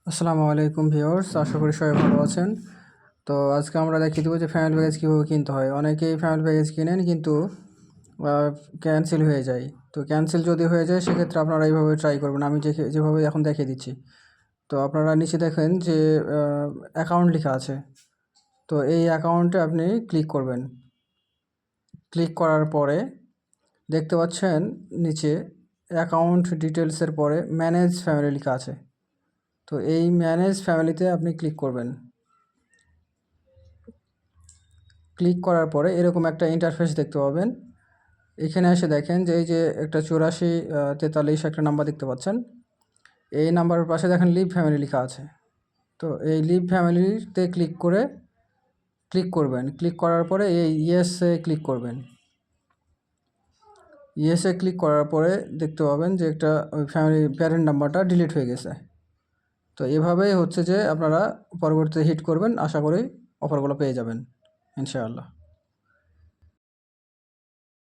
আসসালামু আলাইকুম ভিউয়ার্স, আশা করি সবাই ভালো আছেন। তো আজকে আমরা দেখিয়ে দেবো যে ফ্যামিলি প্যাকেজ কীভাবে কিনতে হয়। অনেকেই ফ্যামিলি প্যাকেজ কিনেন কিন্তু ক্যান্সেল হয়ে যায়। তো ক্যান্সেল যদি হয়ে যায় সেক্ষেত্রে আপনারা এইভাবে ট্রাই করবেন, আমি যেভাবে এখন দেখিয়ে দিচ্ছি। তো আপনারা নিচে দেখেন যে অ্যাকাউন্ট লেখা আছে। তো এই অ্যাকাউন্টে আপনি ক্লিক করবেন। ক্লিক করার পরে দেখতে পাচ্ছেন নিচে অ্যাকাউন্ট ডিটেলসের পরে ম্যানেজ ফ্যামিলি লেখা আছে। তো এই ম্যানেজ ফ্যামিলিতে আপনি ক্লিক করবেন। ক্লিক করার পরে এরকম একটা ইন্টারফেস দেখতে পাবেন। এখানে এসে দেখেন যে এই যে একটা 84 43 একটা নাম্বার দেখতে পাচ্ছেন। এই নাম্বারের পাশে দেখেন লিভ ফ্যামিলি লেখা আছে। তো এই লিভ ফ্যামিলিতে ক্লিক করবেন। ক্লিক করার পরে এই ইয়েসে ক্লিক করবেন। ইয়েসে ক্লিক করার পরে দেখতে পাবেন যে একটা ওই ফ্যামিলি প্যারেন্ট নাম্বারটা ডিলিট হয়ে গেছে। তো এভাবেই হচ্ছে যে আপনারা পরবর্তীতে হিট করবেন, আশা করি অফারগুলো পেয়ে যাবেন ইনশাআল্লাহ।